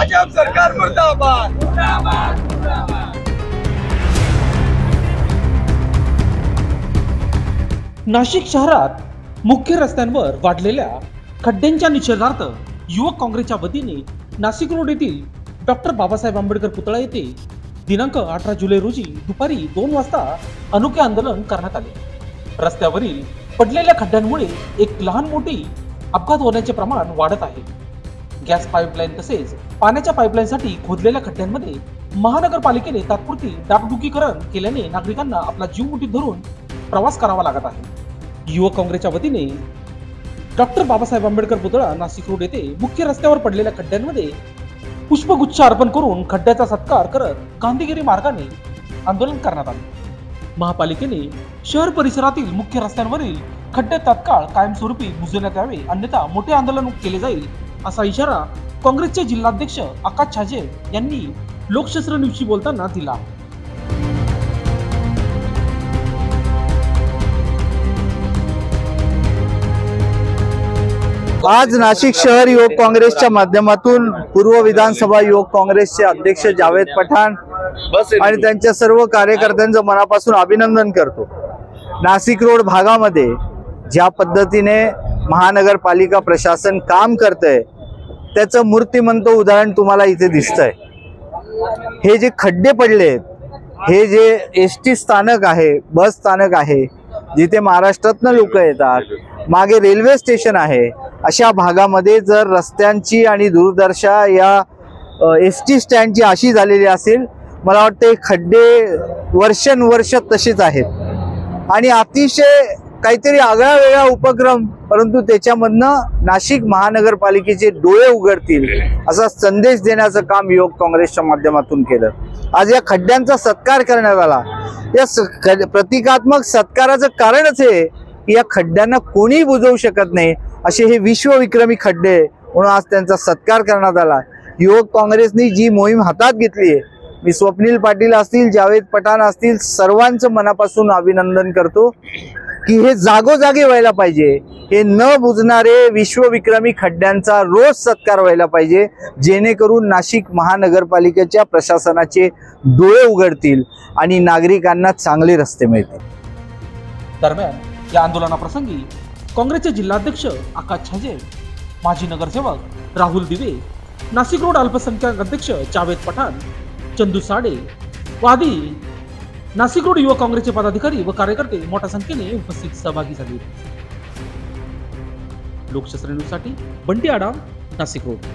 भाजप सरकार मुर्दाबाद मुर्दाबाद मुर्दाबाद। नाशिक शहरात मुख्य रस्त्यांवर वाढलेल्या खड्ड्यांच्या निषेधार्थ युवक काँग्रेसच्या वतीने नाशिक रोड येथील डॉक्टर बाबासाहेब आंबेडकर पुतळा येथे दिनांक 18 जुलै रोजी दुपारी 2 वाजता अनोखे आंदोलन करण्यात आले। रस्त्यावरील पडलेल्या खड्ड्यांमुळे एक लहान मोठी अपघात होण्याचे प्रमाण वाढत आहे। गॅस पाईपलाईन तसेच पाण्याच्या पाईपलाईनसाठी खोदलेल्या खड्ड्यांमध्ये महानगरपालिकेने तात्पुरती डागडुगीकरण केल्याने नागरिकांना आपला जीव मुठीत धरून प्रवास करावा लागत आहे। युवक काँग्रेसच्या वतीने डॉक्टर बाबासाहेब आंबेडकर पुतळा नाशिक रोड येथे मुख्य रस्त्यावर पडलेल्या खड्ड्यांमध्ये पुष्पगुच्छ अर्पण करून खड्ड्याचा सत्कार करत गांधीगिरी मार्गाने आंदोलन करण्यात आले। महापालिकेने शहर परिसरातील मुख्य रस्त्यांवरील खड्डे तात्काळ कायमस्वरूपी बुजवण्यात यावे, अन्यथा मोठे आंदोलन केले जाईल असा इशारा काँग्रेसचे जिल्हाध्यक्ष आकाश छाजे यांनी लोकशास्त्र न्यूजशी बोलताना दिला। आज नाशिक शहर युवक काँग्रेसच्या माध्यमातून पूर्व विधानसभा युवक काँग्रेसचे अध्यक्ष जावेद पठाण आणि त्यांच्या सर्व कार्यकर्त्यांचं मनापासून अभिनंदन करतो। नाशिक रोड भागामध्ये ज्या पद्धतीने महानगरपालिका प्रशासन काम करतंय त्याचं मूर्तिमंत उदाहरण तुम्हाला इथे दिसतंय। हे जे खड्डे पडलेत, हे जे एसटी स्थानक आहे, बस स्थानक आहे, जिथे महाराष्ट्रातनं लोक येतात, मागे रेल्वे स्टेशन आहे, अशा भागामध्ये जर रस्त्यांची आणि दूरदर्शा या एसटी स्टँडची अशी झालेली असेल, मला वाटते खड्डे वर्षानुवर्ष तसेच आहेत आणि अतिशय काहीतरी आगळा वेगळा उपक्रम, परंतु त्याच्यामधनं नाशिक महानगरपालिकेचे डोळे उघडतील असा संदेश देण्याचं काम युवक काँग्रेसच्या माध्यमातून केलं। आज या खड्ड्यांचा सत्कार करण्यात आला। या प्रतिकात्मक सत्काराचं कारणच हे की या खड्ड्यांना कोणी बुजवू शकत नाही असे हे विश्वविक्रमी खड्डे, म्हणून आज त्यांचा सत्कार करण्यात आला। युवक काँग्रेसने जी मोहीम हातात घेतली आहे, मी स्वप्नील पाटील असतील, जावेद पठाण असतील, सर्वांचं मनापासून अभिनंदन करतो की हे जागोजागी व्हायला पाहिजे। हे न बुजणारे विश्वविक्रमी खड्ड्यांचा रोज सत्कार व्हायला पाहिजे, जेणेकरून नाशिक महानगरपालिकेच्या प्रशासनाचे डोळे उघडतील आणि नागरिकांना चांगले रस्ते मिळतील। दरम्यान या आंदोलनाप्रसंगी काँग्रेसचे जिल्हाध्यक्ष आकाश छाजे, माजी नगरसेवक राहुल दिवे, नाशिक रोड अल्पसंख्याक अध्यक्ष जावेद पठाण, चंदू साडे वादी, नाशिक रोड युवक काँग्रेसचे पदाधिकारी व कार्यकर्ते मोठ्या संख्येने उपस्थित सहभागी झाले। लोकशास्त्र न्यूजसाठी बंटी आडाम, नाशिक रोड।